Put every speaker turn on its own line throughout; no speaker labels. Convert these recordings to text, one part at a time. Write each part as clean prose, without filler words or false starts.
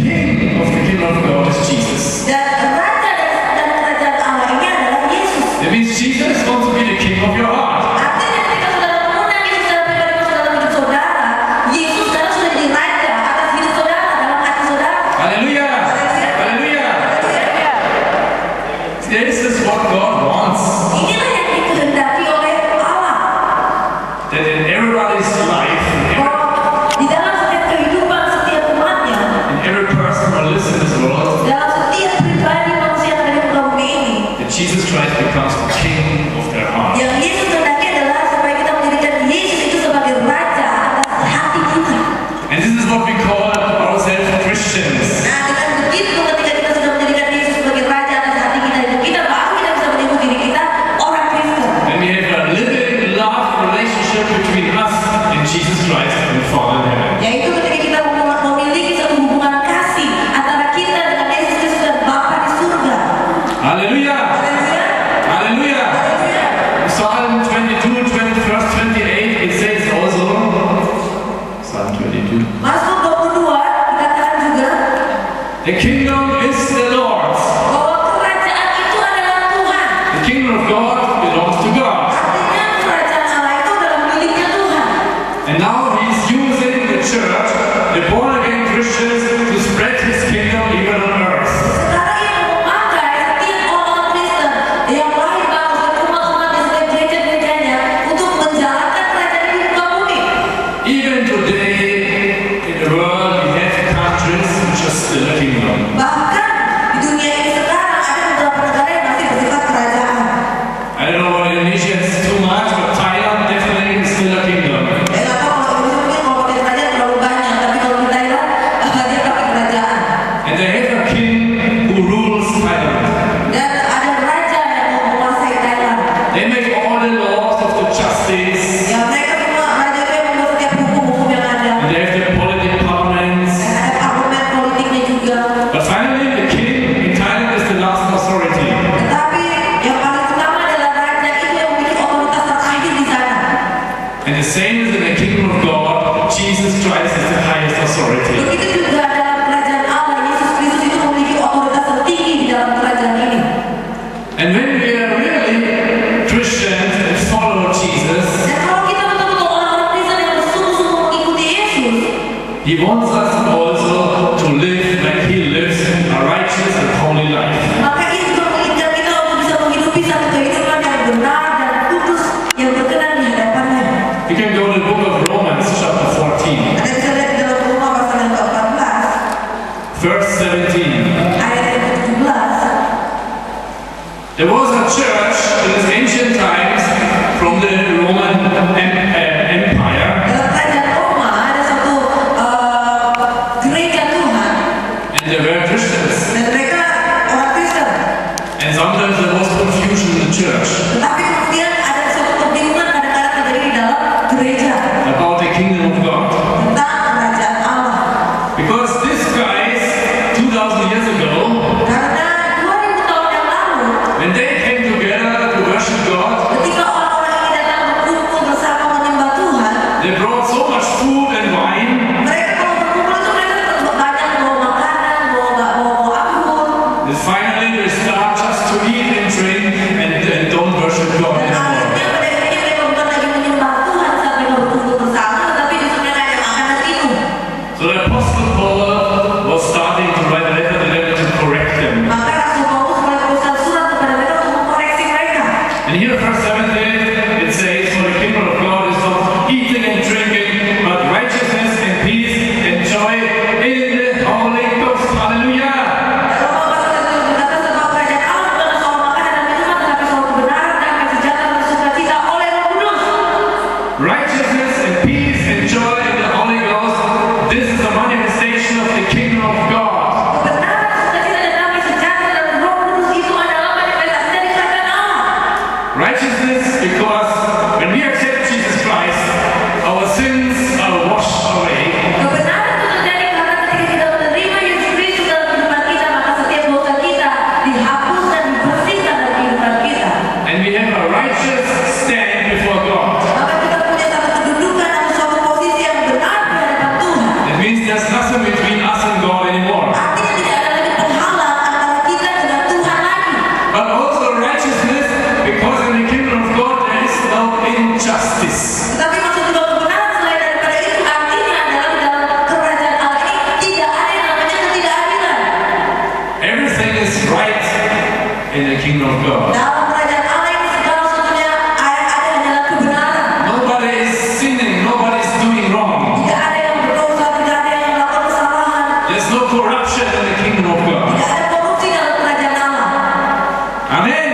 king of the kingdom of God is Jesus.
Dan raja dan kerajaan Allah ini adalah Yesus.
That means Jesus wants to be the king of your heart.
Artinya ketika saudara mengundang Yesus dalam pribadi dalam hidup saudara, Yesus sekarang sudah jadi raja atas hidup saudara dalam hati saudara.
Hallelujah! Hallelujah! This is what God wants.
Inilah yang dikehendaki oleh Allah.
That in everybody's life,
Di dalam setiap kehidupan setiap umatnya,
in every person who lives in this world,
dalam setiap pribadi manusia yang ada di muka bumi ini,
that Jesus Christ becomes the king of their heart.
yang Yesus kehendaki adalah supaya kita menjadikan Yesus itu sebagai raja atas hati kita.
And this is what we call ourselves Christians.
Nah, dengan begitu ketika kita sudah menjadikan Yesus sebagai raja atas hati kita itu, kita baru kita bisa menyebut diri kita orang Kristen.
When we have a living love relationship between us and Jesus Christ and the Father in heaven.
Yaitu ketika kita memiliki satu hubungan kasih antara kita dengan Yesus Kristus dan Bapa di surga.
Hallelujah!
Haleluya.
Hallelujah!
Haleluya.
Psalm 22, verse 28, it says also, Psalm 22,
Mazmur 22 dikatakan juga
the kingdom is the Lord's.
bahwa kerajaan itu adalah Tuhan.
The kingdom of God belongs to God.
Artinya kerajaan Allah itu adalah miliknya Tuhan.
And now He's using the church, the born-again Christians, to spread His kingdom even on earth.
Sekarang ia memakai setiap orang Kristen yang lahir baru setiap umat-umat dan setiap gereja-gerejanya untuk menjalankan kerajaan di muka bumi.
Even today, in the world, we have countries which are still a kingdom.
Bahkan di dunia ini sekarang ada beberapa negara yang masih bersifat kerajaan.
I don't know about Indonesia, it's too much, but Thailand definitely is still a kingdom.
Saya nggak tahu kalau Indonesia mungkin kalau pakai kerajaan terlalu banyak, tapi kalau di Thailand dia pakai kerajaan.
And they have a king who rules Thailand.
Dan ada raja yang menguasai Thailand.
They make all the laws of the justice,
Ya mereka semua raja itu yang membuat setiap hukum-hukum yang ada.
and they have the political parliaments.
Dan ada argumen politiknya juga.
But finally, the king in Thailand is the last authority.
Tetapi yang paling utama adalah raja itu yang memiliki otoritas terakhir di sana.
And the same is in the kingdom of God. Jesus Christ is the highest authority.
Begitu juga dalam kerajaan Allah, Yesus Kristus itu memiliki otoritas tertinggi di dalam kerajaan ini.
And when we are really Christians and follow Jesus,
Dan kalau kita betul-betul orang-orang Kristen yang bersungguh-sungguh mengikuti Yesus,
He wants us also to live like He lives, a righteous and holy life.
maka ia juga menginginkan kita untuk bisa menghidupi satu kehidupan yang benar dan kudus yang berkenan di hadapannya.
You can go to the book of Romans, chapter 14,
Anda bisa lihat di dalam Roma pasal yang ke-14
verse 17.
ayat yang ke-17.
There was a church in these ancient times from the Roman Empire,
Dalam kerajaan Roma ada satu gereja Tuhan
and there were Christians.
dan mereka orang Kristen.
And sometimes there was confusion in the church
Tetapi kemudian ada suatu kebingungan kadang-kadang terjadi di dalam gereja
about the kingdom of God.
tentang kerajaan Allah.
Because these guys, 2,000 years ago,
Karena 2000 tahun yang lalu,
when they came together to worship God,
ketika orang-orang ini datang berkumpul bersama menyembah Tuhan,
they brought so much food and wine,
mereka kalau berkumpul itu mereka banyak bawa makanan, bawa anggur.
and finally they start just to eat and drink and don't worship kingdom of God.
Dalam kerajaan Allah ini segala-sesuatunya yang ada hanyalah kebenaran.
Nobody is sinning, nobody is doing wrong.
Tidak ada yang berdosa, tidak ada yang melakukan kesalahan.
There's no corruption in the kingdom of God.
Tidak ada korupsi dalam kerajaan Allah.
Amen.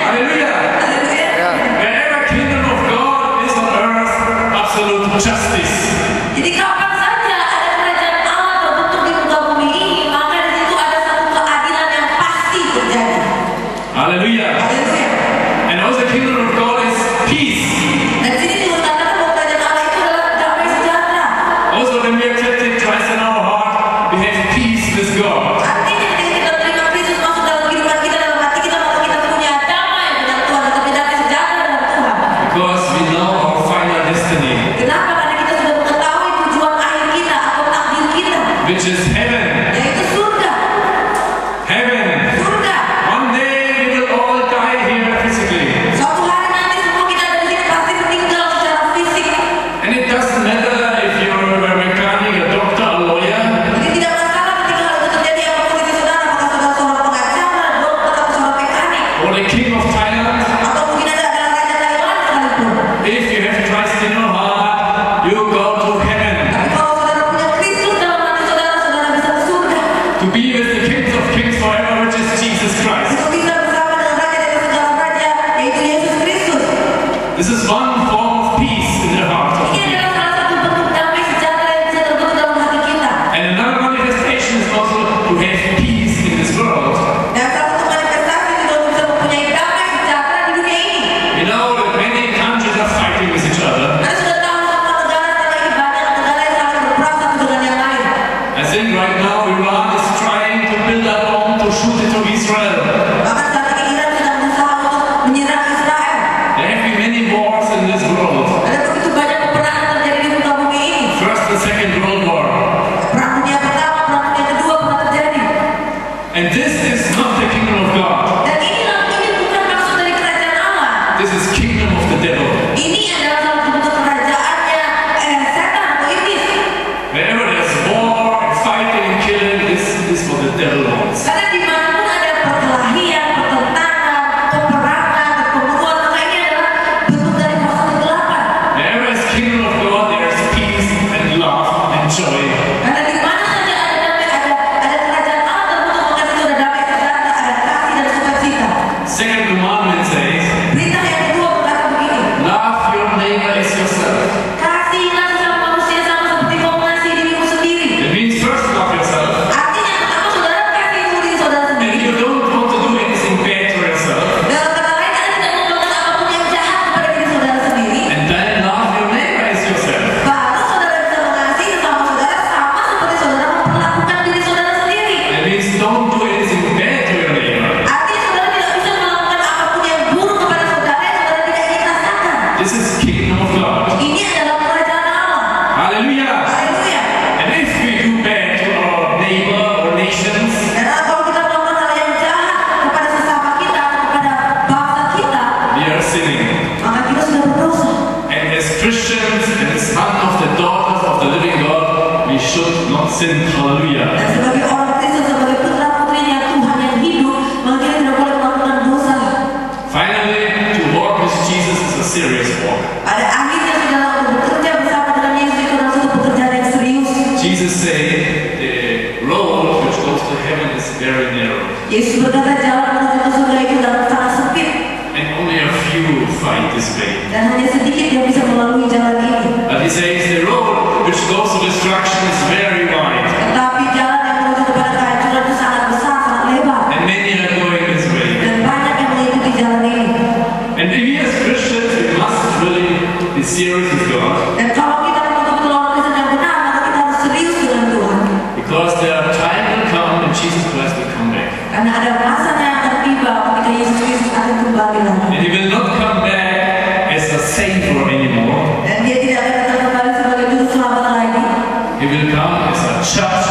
Hallelujah.
Haleluya.
Wherever kingdom of God is on earth, absolute justice.
Jadi kapan saja ada kerajaan Allah terbentuk di muka bumi ini, maka di situ ada satu keadilan yang pasti terjadi.
Hallelujah.
Haleluya.
And also the kingdom of God is peace.
Dan di sini juga katakan bahwa kerajaan Allah itu adalah damai sejahtera.
Also when we accepted Christ in our heart, we have peace with God.
Artinya ketika kita terima Kristus masuk dalam kehidupan kita, dalam hati kita, maka kita punya damai dengan Tuhan, kita punya damai sejahtera dengan Tuhan.
Because we know our final destiny,
Kenapa? Karena kita sudah mengetahui tujuan akhir kita atau takdir kita,
which is heaven.
yaitu surga.
Heaven.
Surga.
One day we will all die here physically.
Suatu hari nanti semua kita ada di sini pasti meninggal secara fisik.
And it doesn't matter if you're a mechanic, a doctor, a lawyer.
Jadi tidak masalah ketika hal itu terjadi, apapun itu saudara, apakah saudara seorang pengacara, dokter, atau seorang mekanik,
Or the king of Thailand.
atau mungkin ada adalah raja Taiwan sekalipun.
If you have Christ in your heart, you go to heaven.
Tapi kalau saudara punya Kristus dalam hati saudara, saudara bisa ke surga.
To be with the kings of kings forever, which is Jesus Christ.
Untuk bisa bersama dengan raja dari segala raja, yaitu Yesus Kristus.
This is one form of peace in the heart of
Ini
people.
adalah salah satu bentuk damai sejahtera yang bisa terbentuk dalam hati kita.
And another manifestation is also to have peace in this world.
Dan salah satu manifestasi juga untuk bisa mempunyai damai sejahtera di dunia ini.
You know that many countries are fighting with each other.
Anda sudah tahu semua negara sekarang ini banyak negara yang saling berperang satu dengan yang lain.
I think right now Iran is trying to build a bomb to shoot it to Israel.
Bahkan saat ini Iran sedang berusaha untuk menyerang Israel.
There have been many wars in this world.
Ada begitu banyak peperangan terjadi di muka bumi ini.
First and Second World War.
Perang dunia pertama, perang dunia kedua pernah terjadi.
And this is not the kingdom of God.
Dan ini bukan maksud dari kerajaan Allah.
This is kingdom of the devil.
Ini adalah salah satu bentuk kerajaannya setan atau iblis.
Wherever there's war and fighting and killing, this is what the devil wants.
Karena dimanapun ada perkelahian, pertentangan, peperangan, dan pembunuhan, maka ini adalah bentuk dari kuasa kegelapan.
Wherever is kingdom of God, there is peace and love and joy.
Karena di mana saja ada damai, ada kerajaan Allah terbentuk, maka di situ ada damai sejahtera, ada kasih dan sukacita.
Second commandment says,
Perintah yang kedua berkata begini,
love your neighbor as yourself.
kasihilah sesama manusia sama seperti kau mengasihi dirimu sendiri.
It means first love yourself.
Artinya pertama saudara kasihi diri saudara
And
sendiri.
you don't want to do anything bad to yourself.
Dalam kata lain, Anda tidak mau melakukan apapun yang jahat kepada diri saudara sendiri.
And then love your neighbor as yourself.
Baru saudara bisa mengasihi sesama saudara sama seperti saudara memperlakukan diri saudara sendiri.
That means don't do anything bad to your neighbor.
Artinya saudara tidak bisa melakukan apapun yang buruk kepada saudara yang saudara tidak ingin rasakan.
This is kingdom of God.
Ini adalah kerajaan Allah.
Hallelujah.
Haleluya.
And if we do bad to our neighbor or nations,
Dan kalau kita melakukan hal yang jahat kepada sesama kita atau kepada bangsa kita,
we are sinning.
maka kita sudah berdosa.
And as Christians and as son of the daughters of the living God, we should not sin. Hallelujah.
Dan sebagai orang Kristen, sebagai putra putrinya Tuhan yang hidup, maka kita tidak boleh melakukan dosa.
Finally, to walk with Jesus is a serious walk.
Pada akhirnya saudara untuk bekerja bersama dengan Yesus itu adalah satu pekerjaan yang serius.
Jesus said, the road which goes to heaven is very narrow,
Yesus berkata jalan menuju ke surga itu sangat sempit
and only a few find this way.
dan hanya sedikit yang bisa melalui jalan ini.
But he says the road which goes to destruction is very wide,
Tetapi jalan yang menuju kepada kehancuran itu sangat besar, sangat lebar,
and many are going this way.
dan banyak yang mengikuti jalan ini.
And we as Christians, we must really be serious with God,
Dan kalau kita betul-betul orang Kristen yang benar, maka kita harus serius dengan Tuhan.
because there are time will come when Jesus Christ will come back.
Karena ada masanya yang akan tiba ketika Yesus Kristus akan kembali lagi.
And he will not come back as a savior anymore.
Dan dia tidak akan datang kembali sebagai juru selamat lagi.
He will come as a judge